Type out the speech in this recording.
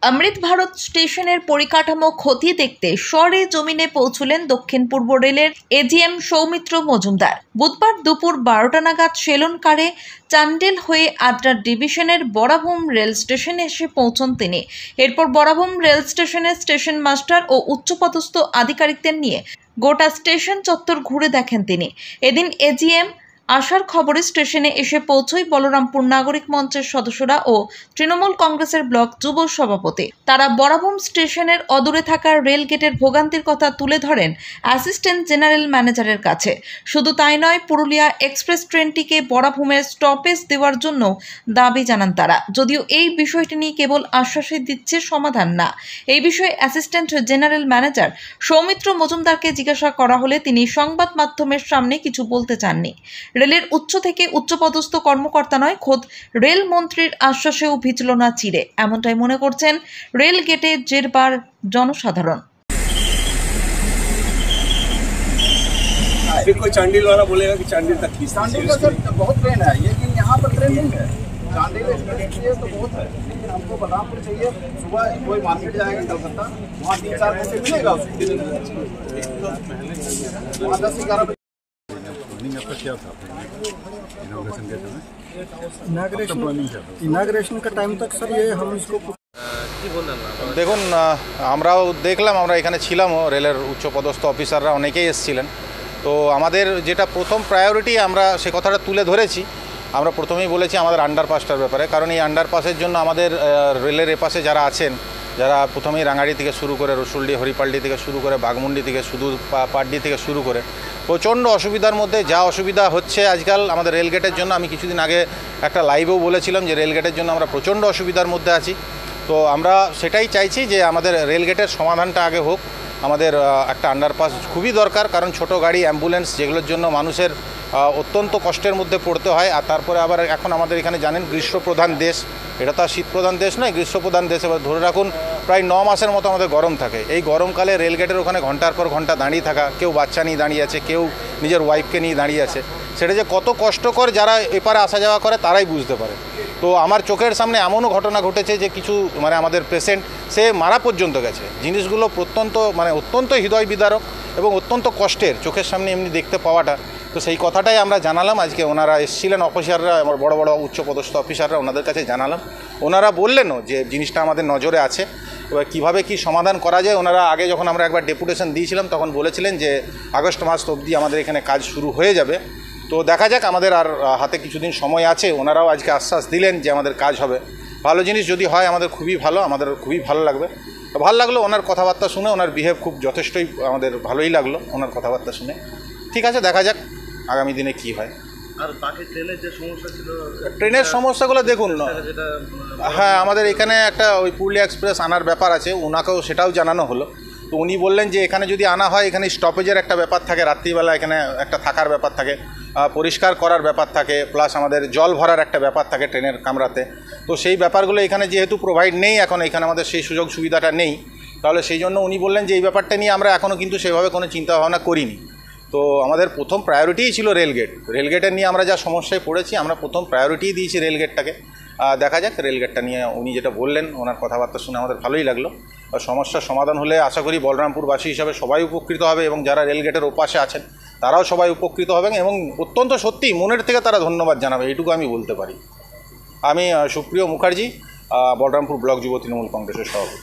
অমৃত ভারত স্টেশনের পরিকাঠামো ক্ষতি দেখতে সরেজমিনে পৌঁছলেন দক্ষিণ পূর্ব রেলের এজিএম সৌমিত্র মজুমদার। বুধবার দুপুর 12টা নাগাদ সেলনকারে চান্ডেল হয়ে আদ্রা ডিভিশনের বরাভূম রেল স্টেশনে এসে পৌঁছন তিনি। এরপর বরাভূম রেল স্টেশনের স্টেশন মাস্টার ও উচ্চপদস্থ আধিকারিকদের নিয়ে গোটা স্টেশন চত্বর ঘুরে দেখেন তিনি। এদিন এজিএম আসার খবরে স্টেশনে এসে পৌঁছয় বলরামপুর নাগরিক মঞ্চের সদস্যরা ও তৃণমূল কংগ্রেসের ব্লক যুব সভাপতি। তারা বরাভূম স্টেশনের অদূরে থাকা রেল গেটের ভোগান্তির কথা তুলে ধরেন অ্যাসিস্ট্যান্ট জেনারেল ম্যানেজারের কাছে। শুধু তাই নয়, পুরুলিয়া এক্সপ্রেস ট্রেনটিকে বরাভূমের স্টপেজ দেওয়ার জন্য দাবি জানান তারা। যদিও এই বিষয়টি নিয়ে কেবল আশ্বাসই দিচ্ছে, সমাধান না। এই বিষয়ে অ্যাসিস্ট্যান্ট জেনারেল ম্যানেজার সৌমিত্র মজুমদারকে জিজ্ঞাসা করা হলে তিনি সংবাদ মাধ্যমের সামনে কিছু বলতে চাননি। রেলের উচ্চ থেকে উচ্চপদস্থ কর্মকর্তা নয়, খোদ রেল মন্ত্রীর আশ্বাসেও ভিজল না চিড়ে, এমনটাই মনে করছেন রেল গেটে জেরবার জনসাধারণ। कोई चांडिल वाला बोलेगा कि चांडिल तक की चांडिल का सर बहुत ट्रेन है, लेकिन यहाँ पर ट्रेन नहीं है। चांडिल एक्सप्रेस चाहिए तो बहुत है, लेकिन हमको बलरामपुर चाहिए। सुबह कोई मार्केट जाएगा कलकत्ता, वहाँ 3-4 पैसे मिलेगा उसको। वहाँ 10-11 बजे इनाग्रेशन का टाइम तक सर ये हम इसको দেখুন, আমরাও দেখলাম, আমরা এখানে ছিলামও, রেলের উচ্চপদস্থ অফিসাররা অনেকেই এসেছিলেন। তো আমাদের যেটা প্রথম প্রায়োরিটি, আমরা সে কথাটা তুলে ধরেছি। আমরা প্রথমেই বলেছি আমাদের আন্ডারপাসটার ব্যাপারে, কারণ এই আন্ডারপাসের জন্য আমাদের রেলের এপাশে যারা আছেন, যারা প্রথমেই রাঙাড়ি থেকে শুরু করে রসুলডি, হরিপালডি থেকে শুরু করে বাঘমুন্ডি থেকে শুধু পাড্ডি থেকে শুরু করে প্রচণ্ড অসুবিধার মধ্যে, যা অসুবিধা হচ্ছে আজকাল আমাদের রেলগেটের জন্য। আমি কিছুদিন আগে একটা লাইভেও বলেছিলাম যে রেলগেটের জন্য আমরা প্রচণ্ড অসুবিধার মধ্যে আছি। তো আমরা সেটাই চাইছি যে আমাদের রেলগেটের সমাধানটা আগে হোক। আমাদের একটা আন্ডারপাস খুবই দরকার, কারণ ছোট গাড়ি, অ্যাম্বুলেন্স, যেগুলোর জন্য মানুষের অত্যন্ত কষ্টের মধ্যে পড়তে হয়। আর তারপরে আবার এখন আমাদের এখানে জানেন গ্রীষ্মপ্রধান দেশ, এটা তো আর শীতপ্রধান দেশ নয়, গ্রীষ্মপ্রধান দেশ। এবার ধরে রাখুন প্রায় 9 মাসের মতো আমাদের গরম থাকে। এই গরমকালে রেলগেটের ওখানে ঘন্টার পর ঘন্টা দাঁড়িয়ে থাকা, কেউ বাচ্চা নিয়ে দাঁড়িয়ে আছে, কেউ নিজের ওয়াইফকে নিয়ে দাঁড়িয়ে আছে, সেটা যে কত কষ্টকর যারা এপারে আসা যাওয়া করে তারাই বুঝতে পারে। তো আমার চোখের সামনে এমনও ঘটনা ঘটেছে যে কিছু আমাদের পেশেন্ট সে মারা পর্যন্ত গেছে। জিনিসগুলো অত্যন্ত হৃদয় বিদারক এবং অত্যন্ত কষ্টের, চোখের সামনে এমনি দেখতে পাওয়াটা। তো সেই কথাটাই আমরা জানালাম। আজকে ওনারা এসেছিলেন অফিসাররা, আমার বড় বড় উচ্চপদস্থ অফিসাররা, ওনাদের কাছে জানালাম। ওনারা বললেনও যে জিনিসটা আমাদের নজরে আছে, এবার কীভাবে কী সমাধান করা যায়। ওনারা আগে যখন আমরা একবার ডেপুটেশন দিয়েছিলাম তখন বলেছিলেন যে আগস্ট মাস অবধি আমাদের এখানে কাজ শুরু হয়ে যাবে। তো দেখা যাক, আমাদের আর হাতে কিছুদিন সময় আছে। ওনারাও আজকে আশ্বাস দিলেন যে আমাদের কাজ হবে। ভালো জিনিস যদি হয় আমাদের খুবই ভালো, আমাদের খুবই ভালো লাগবে। ভালো লাগলো ওনার কথাবার্তা শুনে, ওনার বিহেভ খুব যথেষ্টই আমাদের ভালোই লাগলো ওনার কথাবার্তা শুনে। ঠিক আছে, দেখা যাক আগামী দিনে কি হয়। আর বাকি ট্রেনের যে সমস্যা ছিল, ট্রেনের সমস্যাগুলো দেখুন। হ্যাঁ, আমাদের এখানে একটা ওই পুরুলিয়া এক্সপ্রেস আনার ব্যাপার আছে, ওনাকেও সেটাও জানানো হলো। তো উনি বললেন যে এখানে যদি আনা হয়, এখানে স্টপেজের একটা ব্যাপার থাকে, রাত্রিবেলা এখানে একটা থাকার ব্যাপার থাকে, পরিষ্কার করার ব্যাপার থাকে, প্লাস আমাদের জল ভরার একটা ব্যাপার থাকে ট্রেনের কামরাতে। তো সেই ব্যাপারগুলো এখানে যেহেতু প্রোভাইড নেই, এখন এখানে আমাদের সেই সুযোগ সুবিধাটা নেই, তাহলে সেই জন্য উনি বললেন যে এই ব্যাপারটা নিয়ে আমরা এখনও কিন্তু সেভাবে কোনো চিন্তাভাবনা করিনি। তো আমাদের প্রথম প্রায়োরিটিই ছিল রেলগেট। রেলগেটের নিয়ে আমরা যা সমস্যায় পড়েছি, আমরা প্রথম প্রায়োরিটিই দিয়েছি রেলগেটটাকে। দেখা যাক, রেলগেটটা নিয়ে উনি যেটা বললেন, ওনার কথাবার্তা শুনে আমাদের ভালোই লাগলো। সমস্যার সমাধান হলে আশা করি বলরামপুরবাসী হিসাবে সবাই উপকৃত হবে এবং যারা রেলগেটের ওপাশে আছেন তারাও সবাই উপকৃত হবেন এবং অত্যন্ত সত্যি মনের থেকে তারা ধন্যবাদ জানাবে, এইটুকু আমি বলতে পারি। আমি সুপ্রিয় মুখার্জি, বলরামপুর ব্লক যুব তৃণমূল কংগ্রেসের সভাপতি।